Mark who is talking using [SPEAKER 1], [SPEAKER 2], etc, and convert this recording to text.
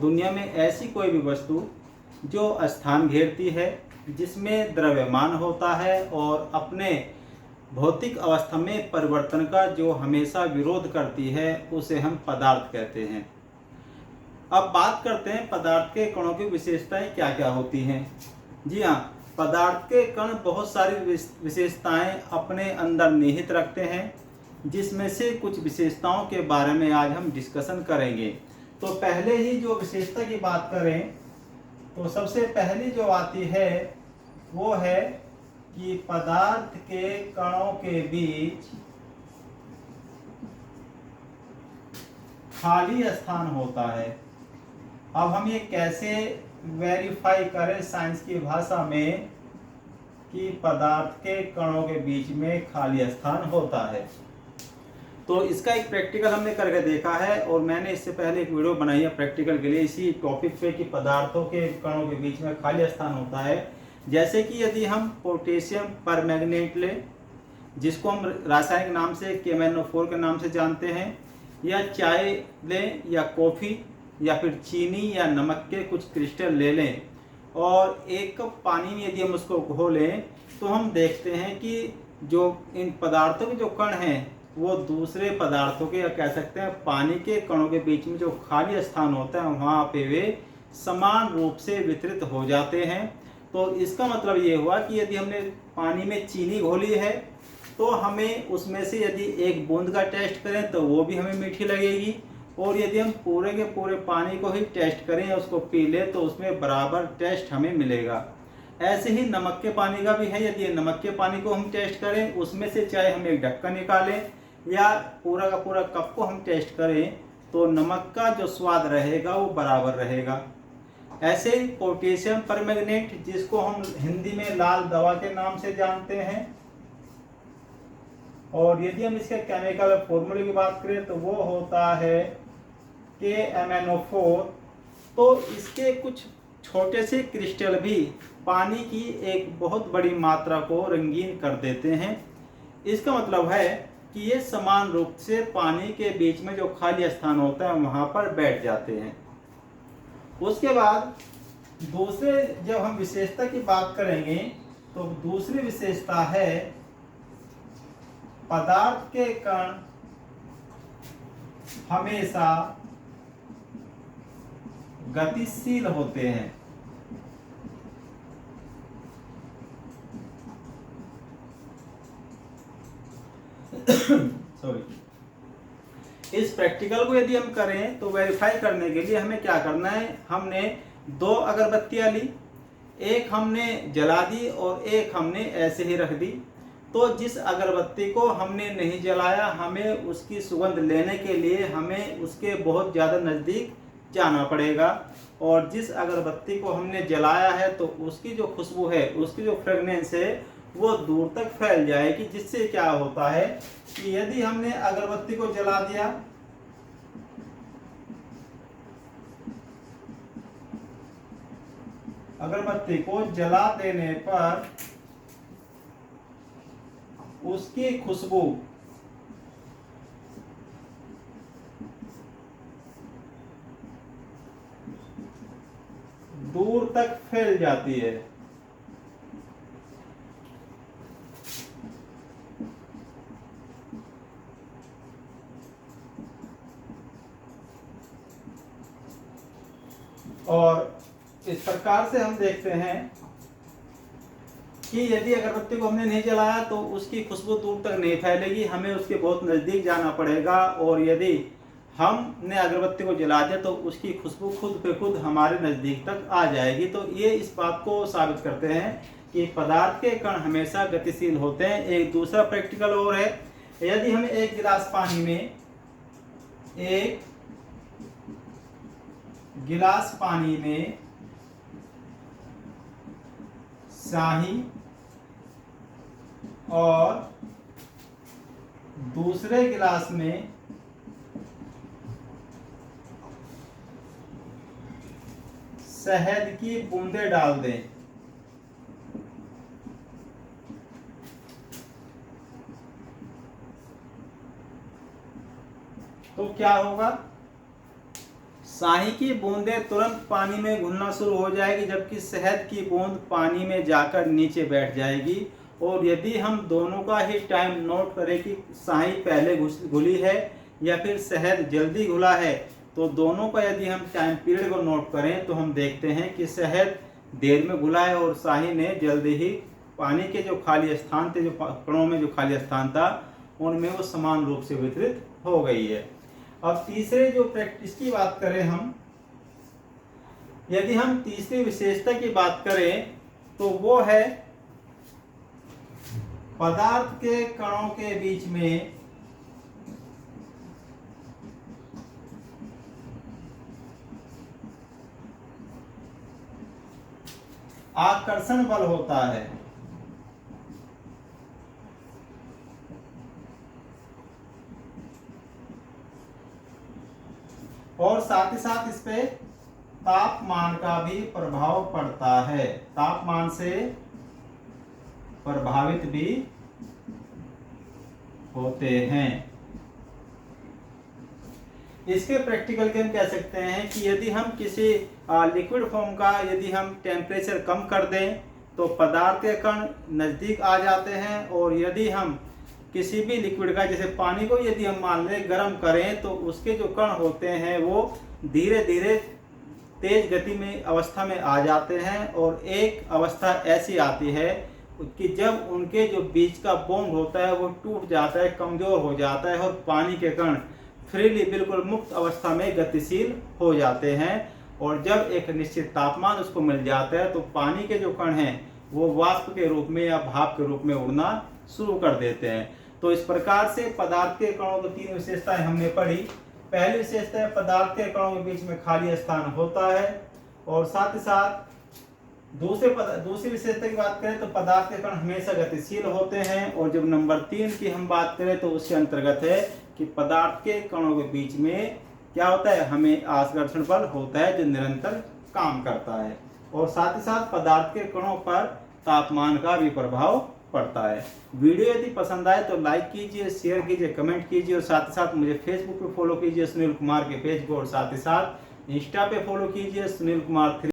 [SPEAKER 1] दुनिया में ऐसी कोई भी वस्तु जो स्थान घेरती है, जिसमें द्रव्यमान होता है और अपने भौतिक अवस्था में परिवर्तन का जो हमेशा विरोध करती है, उसे हम पदार्थ कहते हैं। अब बात करते हैं पदार्थ के कणों की विशेषताएं क्या क्या होती हैं। जी हाँ, पदार्थ के कण बहुत सारी विशेषताएं अपने अंदर निहित रखते हैं, जिसमें से कुछ विशेषताओं के बारे में आज हम डिस्कशन करेंगे। तो पहले ही जो विशेषता की बात करें तो सबसे पहली जो आती है वो है कि पदार्थ के कणों के बीच खाली स्थान होता है। अब हम ये कैसे वेरीफाई करें साइंस की भाषा में कि पदार्थ के कणों के बीच में खाली स्थान होता है। तो इसका एक प्रैक्टिकल हमने करके देखा है और मैंने इससे पहले एक वीडियो बनाई है प्रैक्टिकल के लिए इसी टॉपिक पे कि पदार्थों के कणों के बीच में खाली स्थान होता है। जैसे कि यदि हम पोटेशियम परमैंगनेट लें, जिसको हम रासायनिक नाम से KMnO4 के नाम से जानते हैं, या चाय लें या कॉफ़ी या फिर चीनी या नमक के कुछ क्रिस्टल ले लें और एक कप पानी में यदि हम उसको घोलें, तो हम देखते हैं कि जो इन पदार्थों के जो कण हैं वो दूसरे पदार्थों के या कह सकते हैं पानी के कणों के बीच में जो खाली स्थान होता है वहाँ पे वे समान रूप से वितरित हो जाते हैं। तो इसका मतलब ये हुआ कि यदि हमने पानी में चीनी घोली है तो हमें उसमें से यदि एक बूंद का टेस्ट करें तो वो भी हमें मीठी लगेगी, और यदि हम पूरे के पूरे पानी को ही टेस्ट करें या उसको पी लें तो उसमें बराबर टेस्ट हमें मिलेगा। ऐसे ही नमक के पानी का भी है, यदि नमक के पानी को हम टेस्ट करें उसमें से चाहे हम एक ढक्कन निकालें या पूरा का पूरा कप को हम टेस्ट करें तो नमक का जो स्वाद रहेगा वो बराबर रहेगा। ऐसे ही पोटेशियम परमैंगनेट, जिसको हम हिंदी में लाल दवा के नाम से जानते हैं, और यदि हम इसके केमिकल फॉर्मूले की बात करें तो वो होता है KMnO4। तो इसके कुछ छोटे से क्रिस्टल भी पानी की एक बहुत बड़ी मात्रा को रंगीन कर देते हैं। इसका मतलब है कि ये समान रूप से पानी के बीच में जो खाली स्थान होता है वहाँ पर बैठ जाते हैं। उसके बाद दूसरे जब हम विशेषता की बात करेंगे तो दूसरी विशेषता है पदार्थ के कण हमेशा गतिशील होते हैं। सॉरी, इस प्रैक्टिकल को यदि हम करें तो वेरीफाई करने के लिए हमें क्या करना है, हमने 2 अगरबत्तियां ली, एक हमने जला दी और एक हमने ऐसे ही रख दी। तो जिस अगरबत्ती को हमने नहीं जलाया, हमें उसकी सुगंध लेने के लिए हमें उसके बहुत ज़्यादा नज़दीक जाना पड़ेगा, और जिस अगरबत्ती को हमने जलाया है तो उसकी जो खुशबू है, उसकी जो फ्रेगनेंस है वो दूर तक फैल जाएगी। जिससे क्या होता है कि यदि हमने अगरबत्ती को जला दिया अगरबत्ती को जला देने पर उसकी खुशबू दूर तक फैल जाती है। और इस प्रकार से हम देखते हैं कि यदि अगरबत्ती को हमने नहीं जलाया तो उसकी खुशबू दूर तक नहीं फैलेगी, हमें उसके बहुत नज़दीक जाना पड़ेगा, और यदि हमने अगरबत्ती को जला दिया तो उसकी खुशबू खुद पे खुद हमारे नज़दीक तक आ जाएगी। तो ये इस बात को साबित करते हैं कि पदार्थ के कण हमेशा गतिशील होते हैं। एक दूसरा प्रैक्टिकल और है, यदि हम एक गिलास पानी में स्याही और दूसरे गिलास में शहद की बूंदें डाल दें तो क्या होगा, स्याही की बूंदें तुरंत पानी में घुलना शुरू हो जाएगी, जबकि शहद की बूंद पानी में जाकर नीचे बैठ जाएगी। और यदि हम दोनों का ही टाइम नोट करें कि स्याही पहले घुली है या फिर शहद जल्दी घुला है, तो दोनों का यदि हम टाइम पीरियड को नोट करें तो हम देखते हैं कि शहद देर में घुला है और स्याही ने जल्दी ही पानी के जो खाली स्थान थे, जो कणों में जो खाली स्थान था, उनमें वो समान रूप से वितरित हो गई है। अब तीसरे जो प्रैक्टिस की बात करें हम, यदि हम तीसरी विशेषता की बात करें तो वो है पदार्थ के कणों के बीच में आकर्षण बल होता है। और साथ ही साथ इस पे तापमान का भी प्रभाव पड़ता है, तापमान से प्रभावित भी होते हैं। इसके प्रैक्टिकल के हम कह सकते हैं कि यदि हम किसी लिक्विड फॉर्म का यदि हम टेम्परेचर कम कर दें तो पदार्थ के कण नज़दीक आ जाते हैं, और यदि हम किसी भी लिक्विड का, जैसे पानी को यदि हम मान लें गर्म करें, तो उसके जो कण होते हैं वो धीरे धीरे तेज गति में अवस्था में आ जाते हैं। और एक अवस्था ऐसी आती है कि जब उनके जो बीच का बॉन्ड होता है वो टूट जाता है, कमज़ोर हो जाता है, और पानी के कण फ्रीली बिल्कुल मुक्त अवस्था में गतिशील हो जाते हैं। और जब एक निश्चित तापमान उसको मिल जाता है तो पानी के जो कण हैं वो वाष्प के रूप में या भाप के रूप में उड़ना शुरू कर देते हैं। तो इस प्रकार से पदार्थ के कणों की तीन विशेषताएं हमने पढ़ी। पहली विशेषता है पदार्थ के कणों के बीच में खाली स्थान होता है, और साथ ही साथ दूसरी विशेषता की बात करें तो पदार्थ के कण हमेशा गतिशील होते हैं। और जब नंबर 3 की हम बात करें तो उसके अंतर्गत है कि पदार्थ के कणों के बीच में क्या होता है, हमें आकर्षण बल होता है जो निरंतर काम करता है। और साथ ही साथ पदार्थ के कणों पर तापमान का भी प्रभाव पड़ता है। वीडियो यदि पसंद आए तो लाइक कीजिए, शेयर कीजिए, कमेंट कीजिए, और साथ ही साथ मुझे फेसबुक पे फॉलो कीजिए सुनील कुमार के पेज को, और साथ ही साथ इंस्टा पे फॉलो कीजिए सुनील कुमार 3।